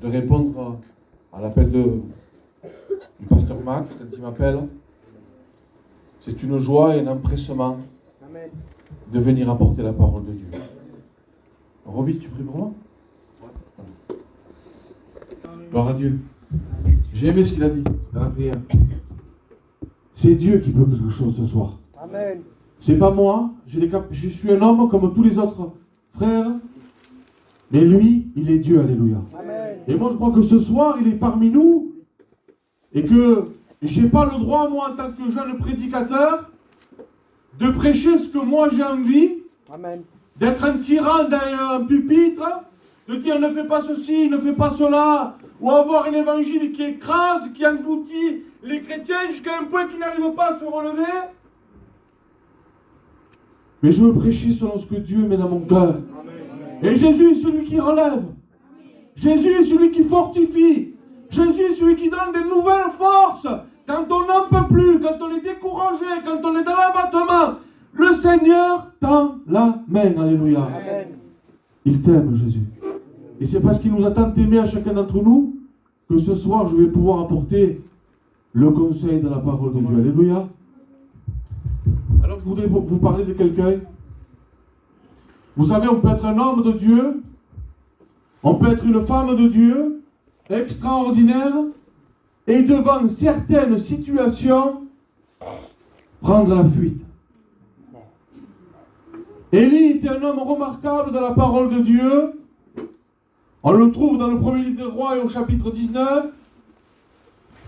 de répondre à l'appel du pasteur Max quand il m'appelle. C'est une joie et un empressement de venir apporter la parole de Dieu. Roby, tu pries pour moi? Gloire à Dieu. J'ai aimé ce qu'il a dit dans la prière. C'est Dieu qui peut quelque chose ce soir. Amen. C'est pas moi. Je suis un homme comme tous les autres frères. Mais lui, il est Dieu. Alléluia. Amen. Et moi, je crois que ce soir, il est parmi nous. Et que j'ai pas le droit, moi, en tant que jeune prédicateur, de prêcher ce que moi j'ai envie. Amen. D'être un tyran derrière un pupitre. De dire ne fais pas ceci, ne fais pas cela. Ou avoir un évangile qui écrase, qui engloutit les chrétiens jusqu'à un point qu'ils n'arrivent pas à se relever. Mais je veux prêcher selon ce que Dieu met dans mon cœur. Et Jésus est celui qui relève. Jésus est celui qui fortifie. Jésus est celui qui donne des nouvelles forces. Quand on n'en peut plus, quand on est découragé, quand on est dans l'abattement, le Seigneur tend la main. Alléluia. Amen. Il t'aime, Jésus. Et c'est parce qu'il nous a tant aimés à chacun d'entre nous que ce soir, je vais pouvoir apporter le conseil de la parole de Dieu. Alléluia. Alors, je voudrais vous parler de quelqu'un. Vous savez, on peut être un homme de Dieu, on peut être une femme de Dieu, extraordinaire, et devant certaines situations, prendre la fuite. Élie était un homme remarquable dans la parole de Dieu. On le trouve dans le premier livre des rois et au chapitre 19.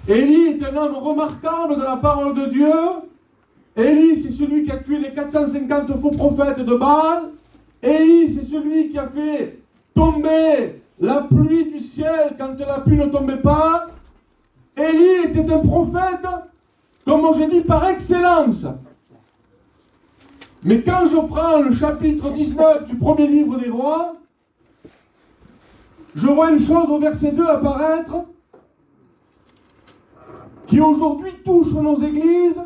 Élie est un homme remarquable dans la parole de Dieu. Élie, c'est celui qui a tué les 450 faux prophètes de Baal. Élie, c'est celui qui a fait tomber la pluie du ciel quand la pluie ne tombait pas. Élie était un prophète, comme j'ai dit, par excellence. Mais quand je prends le chapitre 19 du premier livre des rois, je vois une chose au verset 2 apparaître qui aujourd'hui touche nos églises,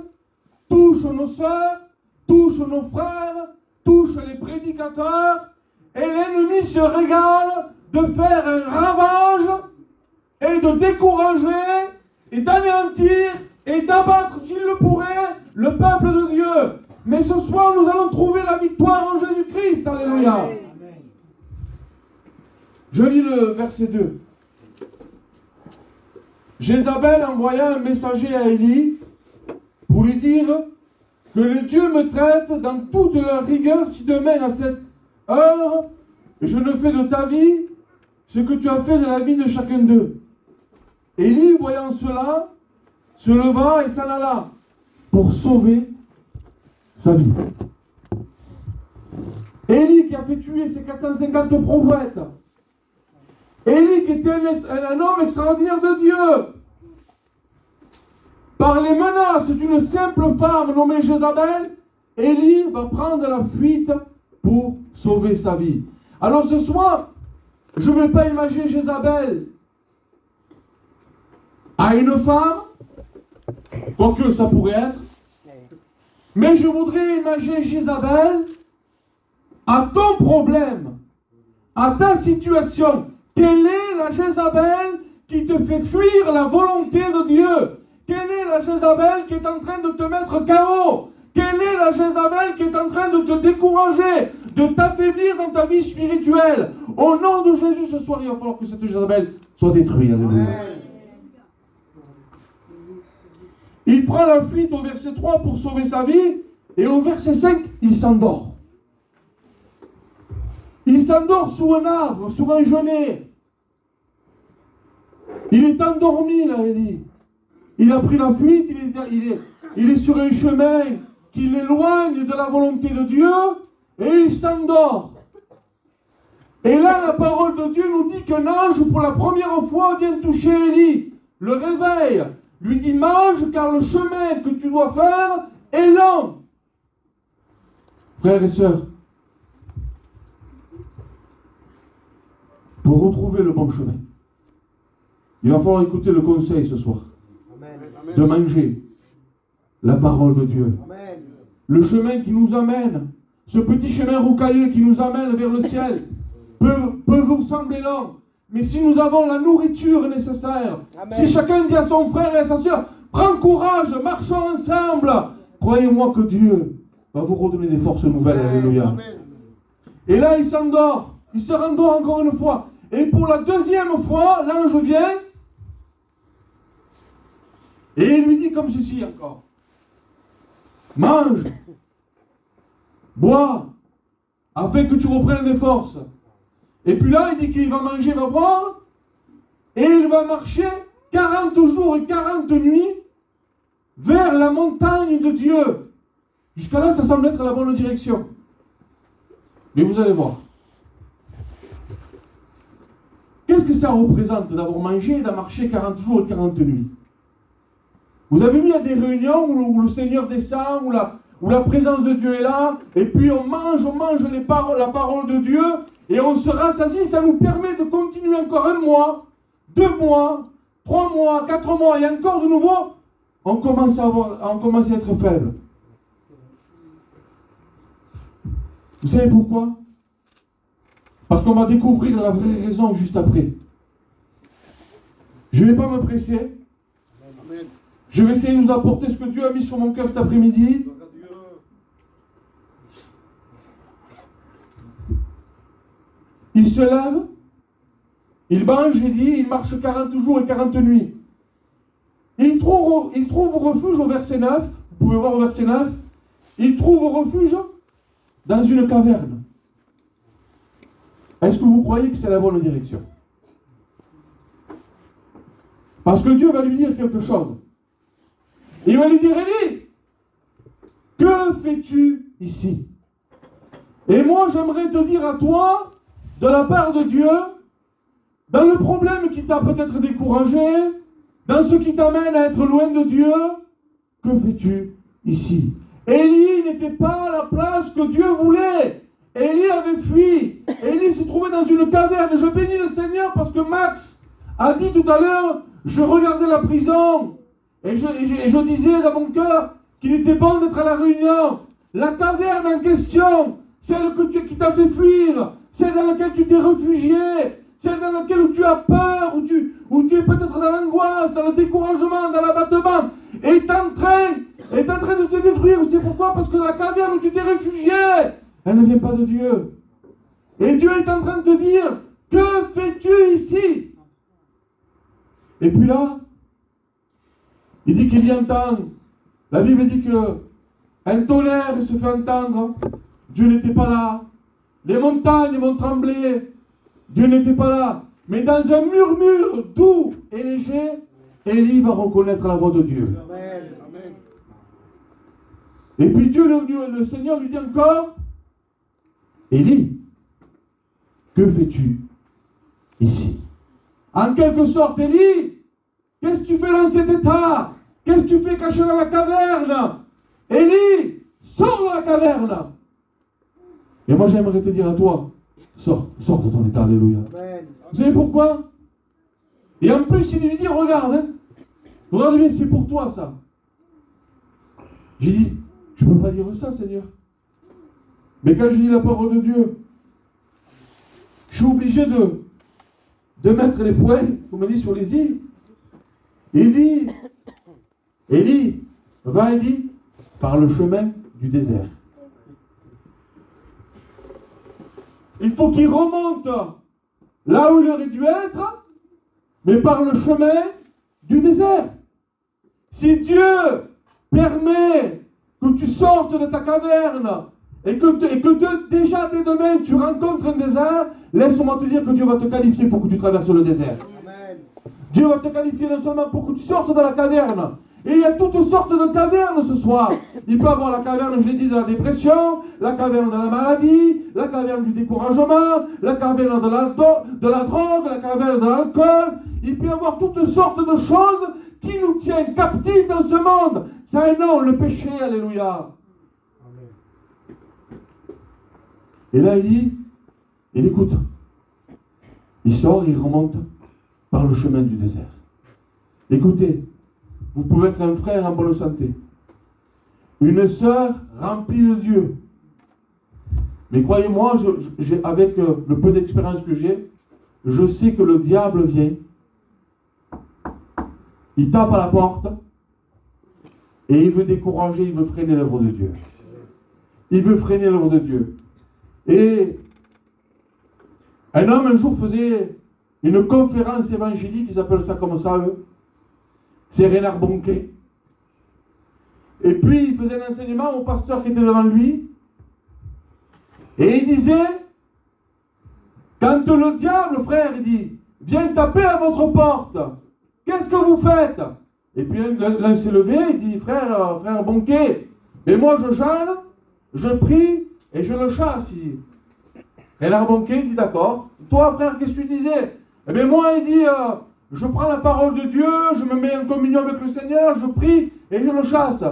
touche nos sœurs, touche nos frères, touche les prédicateurs, et l'ennemi se régale de faire un ravage et de décourager et d'anéantir et d'abattre, s'il le pourrait, le peuple de Dieu. Mais ce soir, nous allons trouver la victoire en Jésus-Christ. Alléluia. Amen. Je lis le verset 2. Jézabel envoya un messager à Élie pour lui dire que les dieux me traitent dans toute leur rigueur si demain à cette heure, je ne fais de ta vie ce que tu as fait de la vie de chacun d'eux. Élie, voyant cela, se leva et s'en alla pour sauver sa vie. Élie qui a fait tuer ces 450 prophètes. Élie qui était un homme extraordinaire de Dieu. Par les menaces d'une simple femme nommée Jézabel, Élie va prendre la fuite pour sauver sa vie. Alors ce soir, je ne vais pas imaginer Jézabel à une femme, quoique ça pourrait être, mais je voudrais imaginer Jézabel à ton problème, à ta situation. Quelle est la Jézabel qui te fait fuir la volonté de Dieu? Quelle est la Jézabel qui est en train de te mettre KO? Quelle est la Jézabel qui est en train de te décourager, de t'affaiblir dans ta vie spirituelle? Au nom de Jésus, ce soir, il va falloir que cette Jézabel soit détruite. Alléluia. Il prend la fuite au verset 3 pour sauver sa vie, et au verset 5, il s'endort. Il s'endort sous un arbre, sous un genêt. Il est endormi, là, Élie. Il a pris la fuite, il est sur un chemin qui l'éloigne de la volonté de Dieu, et il s'endort. Et là, la parole de Dieu nous dit qu'un ange, pour la première fois, vient toucher Élie, le réveille, lui dit: mange, car le chemin que tu dois faire est long. Frères et sœurs, pour retrouver le bon chemin, il va falloir écouter le conseil ce soir. Amen. De manger la parole de Dieu. Amen. Le chemin qui nous amène, ce petit chemin rocailleux qui nous amène vers le ciel, peut vous sembler long. mais si nous avons la nourriture nécessaire, Amen. si chacun dit à son frère et à sa soeur, prends courage, marchons ensemble, croyez-moi que Dieu va vous redonner des forces nouvelles. Alléluia. Amen. Et là, il s'endort. Il se rendort encore une fois. Et pour la deuxième fois, l'ange vient et il lui dit comme ceci encore. Mange, bois, afin que tu reprennes des forces. Et puis là, il dit qu'il va manger, il va boire, et il va marcher 40 jours et 40 nuits vers la montagne de Dieu. Jusqu'à là, ça semble être la bonne direction. Mais vous allez voir. Qu'est-ce que ça représente d'avoir mangé et d'avoir marché 40 jours et 40 nuits? Vous avez vu, il y a des réunions où le Seigneur descend, où la présence de Dieu est là, et puis on mange la parole de Dieu, et on se rassasie. Ça nous permet de continuer encore 1 mois, 2 mois, 3 mois, 4 mois, et encore de nouveau, on commence à être faible. Vous savez pourquoi? Parce qu'on va découvrir la vraie raison juste après. Je ne vais pas me presser. Amen. Je vais essayer de vous apporter ce que Dieu a mis sur mon cœur cet après-midi. Il se lève, il mange, j'ai dit, il marche 40 jours et 40 nuits. Il trouve refuge au verset 9. Vous pouvez voir au verset 9. Il trouve refuge dans une caverne. Est-ce que vous croyez que c'est la bonne direction? Parce que Dieu va lui dire quelque chose. Il va lui dire, Élie, que fais-tu ici? Et moi, j'aimerais te dire à toi, de la part de Dieu, dans le problème qui t'a peut-être découragé, dans ce qui t'amène à être loin de Dieu, que fais-tu ici? Élie n'était pas à la place que Dieu voulait. Élie avait fui. Élie se trouvait dans une caverne. Je bénis le Seigneur parce que Max a dit tout à l'heure, je regardais la prison et je disais dans mon cœur qu'il était bon d'être à la réunion. La caverne en question, celle qui t'a fait fuir, celle dans laquelle tu t'es réfugié, celle dans laquelle où tu as peur, où tu es peut-être dans l'angoisse, dans le découragement, dans l'abattement, est en train de te détruire. C'est pourquoi? Parce que la caverne où tu t'es réfugié, elle ne vient pas de Dieu. Et Dieu est en train de te dire, que fais-tu ici? Et puis là, il dit qu'il y entend. La Bible dit que un tonnerre se fait entendre. Dieu n'était pas là. Les montagnes vont trembler. Dieu n'était pas là. Mais dans un murmure doux et léger, Élie va reconnaître la voix de Dieu. Amen. Amen. Et puis le Seigneur lui dit encore, Élie, que fais-tu ici? En quelque sorte, Élie, qu'est-ce que tu fais dans cet état? Qu'est-ce que tu fais caché dans la caverne? Élie, sors de la caverne. Et moi j'aimerais te dire à toi, sors de ton état, alléluia. Amen. Vous savez pourquoi? Et en plus il lui dit, regarde, hein, regarde bien, c'est pour toi ça. J'ai dit, je ne peux pas dire ça, Seigneur. Mais quand je lis la parole de Dieu, je suis obligé de mettre les points, comme on dit, sur les i. Élie, va, Élie, par le chemin du désert. Il faut qu'il remonte là où il aurait dû être, mais par le chemin du désert. Si Dieu permet que tu sortes de ta caverne et que déjà dès demain tu rencontres un désert, laisse-moi te dire que Dieu va te qualifier pour que tu traverses le désert. Amen. Dieu va te qualifier non seulement pour que tu sortes de la caverne. Et il y a toutes sortes de cavernes ce soir. Il peut y avoir la caverne, je l'ai dit, de la dépression, la caverne de la maladie, la caverne du découragement, la caverne de la drogue, la caverne de l'alcool. Il peut y avoir toutes sortes de choses qui nous tiennent captifs dans ce monde. C'est un nom, le péché, alléluia. Amen. Et là, il écoute. Il sort, il remonte par le chemin du désert. Écoutez, vous pouvez être un frère en bonne santé, une sœur remplie de Dieu. Mais croyez-moi, avec le peu d'expérience que j'ai, je sais que le diable vient, il tape à la porte, et il veut décourager, il veut freiner l'œuvre de Dieu. Il veut freiner l'œuvre de Dieu. Et un homme un jour faisait une conférence évangélique, ils appellent ça comme ça, eux. C'est Reinhard Bonnke. Et puis il faisait un enseignement au pasteur qui était devant lui. Et il disait, quand le diable, frère, il dit, vient taper à votre porte, qu'est-ce que vous faites? Et puis l'un s'est levé, il dit, frère Bonnke, mais moi je jeûne, je prie et je le chasse. Reinhard Bonnke dit, d'accord. Toi, frère, qu'est-ce que tu disais? Eh bien moi, il dit, je prends la parole de Dieu, je me mets en communion avec le Seigneur, je prie et je le chasse.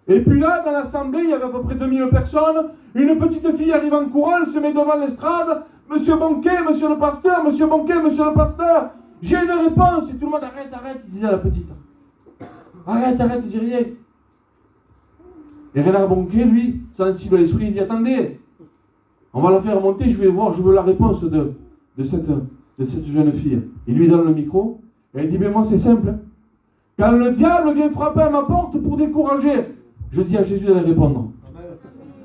Et puis là, dans l'assemblée, il y avait à peu près 2000 personnes. Une petite fille arrive en courant, elle se met devant l'estrade. Monsieur Bonnke, monsieur le pasteur, monsieur Bonnke, monsieur le pasteur, j'ai une réponse. Et tout le monde, arrête, arrête, il disait à la petite. Arrête, arrête, dis rien. Et Reinhard Bonnke, lui, sensible à l'esprit, il dit, attendez, on va la faire monter, je vais voir, je veux la réponse de cette jeune fille. Il lui donne le micro, et il dit, mais moi c'est simple. Quand le diable vient frapper à ma porte pour décourager, je dis à Jésus d'aller répondre.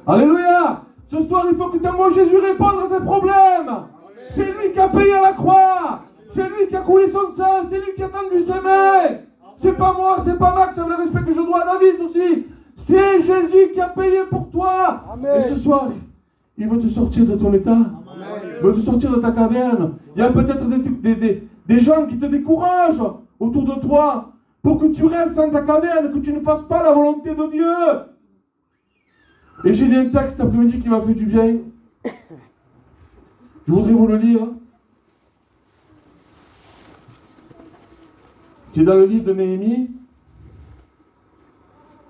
Alléluia! Ce soir, il faut que tu envoies Jésus répondre à tes problèmes. C'est lui qui a payé à la croix. C'est lui qui a coulé son sang. C'est lui qui a tendu ses mains. C'est pas moi, c'est pas Max, avec le respect que je dois à David aussi. C'est Jésus qui a payé pour toi. Amen. Et ce soir, il veut te sortir de ton état. Amen. Il veut te sortir de ta caverne. Il y a peut-être des gens qui te découragent autour de toi pour que tu restes dans ta caverne, que tu ne fasses pas la volonté de Dieu. Et j'ai lu un texte cet après-midi qui m'a fait du bien. Je voudrais vous le lire. C'est dans le livre de Néhémie.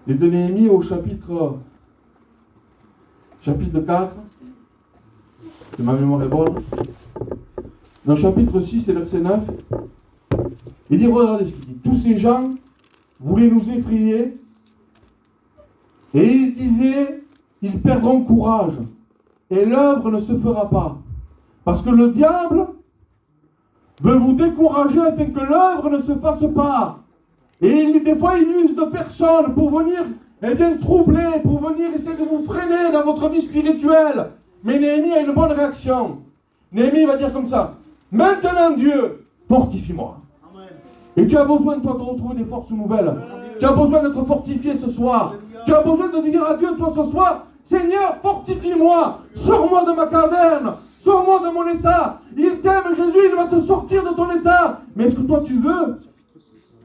Et de Néhémie au chapitre 4. C'est ma mémoire est bonne. Dans le chapitre 6 et verset 9. Il dit, regardez ce qu'il dit. Tous ces gens voulaient nous effrayer. Et il disait, ils perdront courage. Et l'œuvre ne se fera pas. Parce que le diable veut vous décourager afin que l'œuvre ne se fasse pas. Et des fois, il use de personnes pour venir troubler, pour venir essayer de vous freiner dans votre vie spirituelle. Mais Néhémie a une bonne réaction. Néhémie va dire comme ça, maintenant Dieu, fortifie-moi. Et tu as besoin, toi, de retrouver des forces nouvelles. Tu as besoin d'être fortifié ce soir. Tu as besoin de dire à Dieu, toi, ce soir, Seigneur, fortifie-moi. Sors-moi de ma caverne. Sors-moi de mon état. Il t'aime, Jésus, il va te sortir de ton état. Mais est-ce que toi, tu veux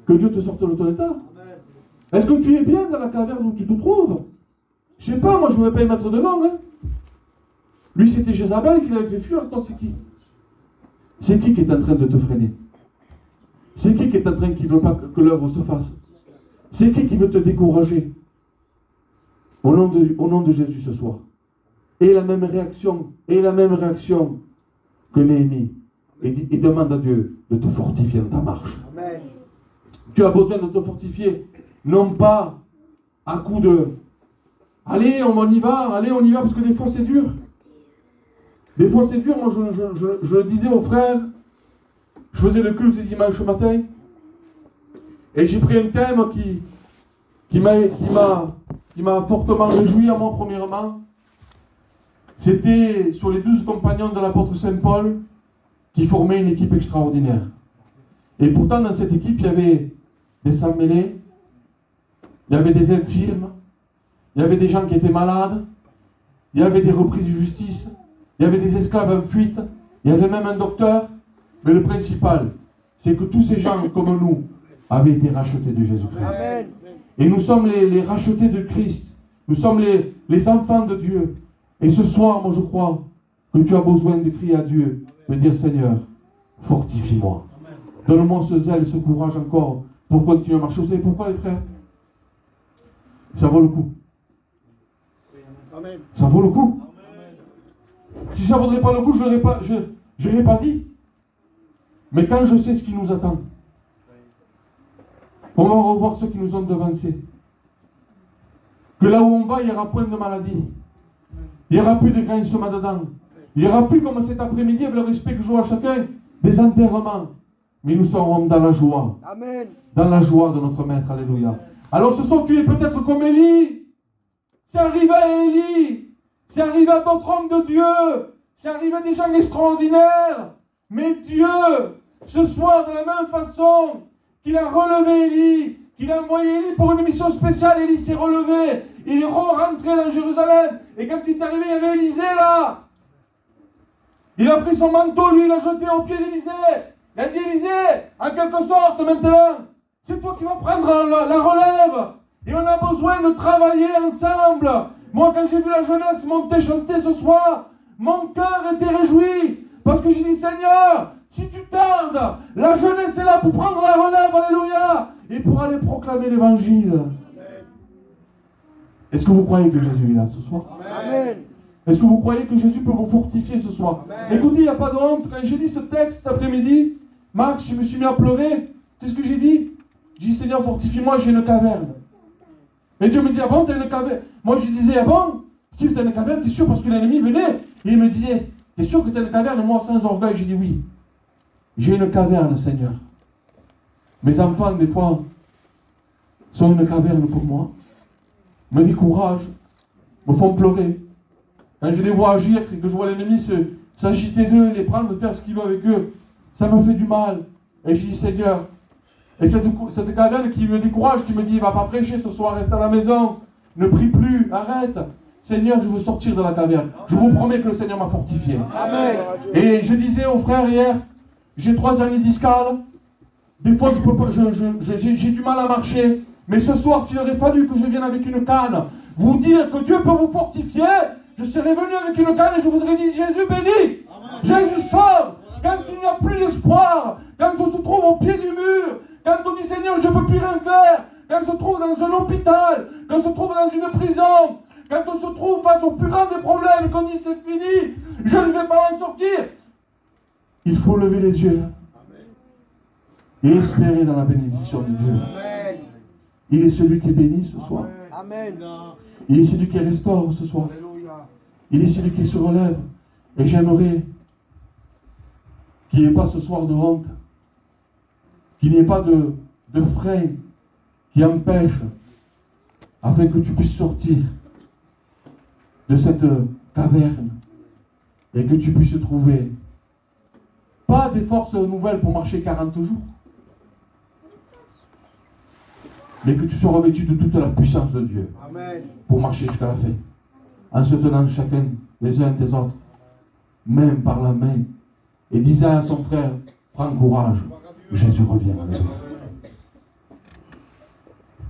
que Dieu te sorte de ton état? Est-ce que tu es bien dans la caverne où tu te trouves? Je sais pas, moi, je ne vais pas y mettre de langue. Hein. Lui, c'était Jézabel qui l'avait fait fuir. Toi, c'est qui? C'est qui est en train de te freiner? C'est qui est en train qui ne veut pas que l'œuvre se fasse? C'est qui veut te décourager? Au nom de Jésus ce soir. Et la même réaction que Néhémie. Il demande à Dieu de te fortifier dans ta marche. Amen. Tu as besoin de te fortifier, non pas à coup de allez, on y va parce que des fois c'est dur. Des fois c'est dur, moi je le disais aux frères, je faisais le culte dimanche matin, et j'ai pris un thème qui m'a fortement réjoui à moi premièrement. C'était sur les 12 compagnons de l'apôtre Saint Paul qui formaient une équipe extraordinaire. Et pourtant dans cette équipe il y avait des sans-mêlés, il y avait des infirmes, il y avait des gens qui étaient malades, il y avait des repris de justice, il y avait des esclaves en fuite, il y avait même un docteur. Mais le principal, c'est que tous ces gens comme nous avaient été rachetés de Jésus-Christ. Et nous sommes les rachetés de Christ. Nous sommes les enfants de Dieu. Et ce soir, moi je crois que tu as besoin de crier à Dieu, de dire Seigneur, fortifie-moi. Donne-moi ce zèle, ce courage encore pour continuer à marcher. Vous savez pourquoi les frères? Ça vaut le coup. Ça vaut le coup. Si ça ne vaudrait pas le coup, je n'aurais pas dit. Mais quand je sais ce qui nous attend, on va revoir ceux qui nous ont devancés. Que là où on va, il n'y aura point de maladie. Il n'y aura plus de grincement dedans. Il n'y aura plus comme cet après-midi, avec le respect que je vois à chacun, des enterrements, mais nous serons dans la joie. Amen. Dans la joie de notre Maître. Alléluia. Alors ce soir, tu es peut-être comme Élie. C'est arrivé à Élie. C'est arrivé à d'autres hommes de Dieu. C'est arrivé à des gens extraordinaires. Mais Dieu, ce soir, de la même façon qu'il a relevé Élie, qu'il a envoyé Élie pour une mission spéciale, Élie s'est relevé. Il est rentré dans Jérusalem. Et quand il est arrivé, il y avait Élisée là. Il a pris son manteau, lui, il l'a jeté au pied d'Élisée. Il a dit, Élisée, en quelque sorte, maintenant, c'est toi qui vas prendre la relève. Et on a besoin de travailler ensemble. Moi, quand j'ai vu la jeunesse monter chanter ce soir, mon cœur était réjoui. Parce que j'ai dit, Seigneur, si tu tardes, la jeunesse est là pour prendre la relève, alléluia, et pour aller proclamer l'évangile. Est-ce que vous croyez que Jésus est là ce soir? Amen. Est-ce que vous croyez que Jésus peut vous fortifier ce soir? Amen. Écoutez, il n'y a pas de honte. Quand j'ai dit ce texte cet après-midi, Marc, je me suis mis à pleurer. C'est ce que j'ai dit. J'ai dit, Seigneur, fortifie-moi, j'ai une caverne. Et Dieu me dit, ah bon, t'as une caverne? Moi, je disais, ah bon, Steve, t'as une caverne, t'es sûr? Parce que l'ennemi venait. Et il me disait, t'es sûr que t'as une caverne? Moi, sans orgueil, j'ai dit oui. J'ai une caverne, Seigneur. Mes enfants, des fois, sont une caverne pour moi. Me découragent, me font pleurer. Quand je les vois agir et que je vois l'ennemi s'agiter d'eux, les prendre, faire ce qu'il veut avec eux, ça me fait du mal. Et je dis, Seigneur, et cette caverne qui me décourage, qui me dit, va pas prêcher ce soir, reste à la maison, ne prie plus, arrête. Seigneur, je veux sortir de la caverne. Je vous promets que le Seigneur m'a fortifié. Amen. Et je disais aux frères hier, j'ai 3 années discales, des fois je peux pas, j'ai du mal à marcher, mais ce soir, s'il aurait fallu que je vienne avec une canne, vous dire que Dieu peut vous fortifier, je serais venu avec une canne et je vous aurais dit, Jésus béni, Jésus sauve, quand il n'y a plus d'espoir, quand on se trouve au pied du mur, quand on dit Seigneur, je ne peux plus rien faire, quand on se trouve dans un hôpital, quand on se trouve dans une prison, quand on se trouve face au plus grand des problèmes et qu'on dit c'est fini, je ne vais pas en sortir. Il faut lever les yeux et espérer dans la bénédiction de Dieu. Amen. Il est celui qui est béni ce soir. Amen. Il est celui qui restaure ce soir. Alléluia. Il est celui qui se relève. Et j'aimerais qu'il n'y ait pas ce soir de honte, qu'il n'y ait pas de frein qui empêche, afin que tu puisses sortir de cette caverne et que tu puisses trouver pas des forces nouvelles pour marcher 40 jours, mais que tu sois revêtu de toute la puissance de Dieu. Amen. Pour marcher jusqu'à la fin, en se tenant chacun les uns des autres, main par la main, et disant à son frère, prends courage, Jésus revient.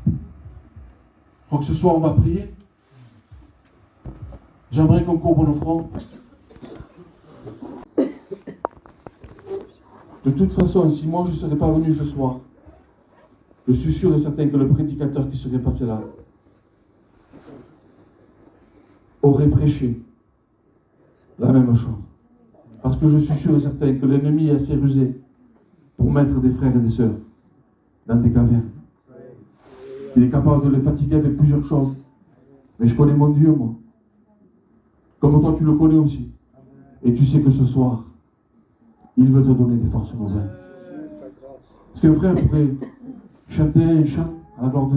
Je crois que ce soir on va prier. J'aimerais qu'on courbe nos fronts. De toute façon, si moi je ne serais pas venu ce soir, je suis sûr et certain que le prédicateur qui serait passé là aurait prêché la même chose. Parce que je suis sûr et certain que l'ennemi est assez rusé pour mettre des frères et des sœurs dans des cavernes. Il est capable de les fatiguer avec plusieurs choses. Mais je connais mon Dieu, moi. Comme toi, tu le connais aussi. Et tu sais que ce soir, il veut te donner des forces nouvelles. Est-ce que le frère pourrait chanter un chant à la gloire de Dieu?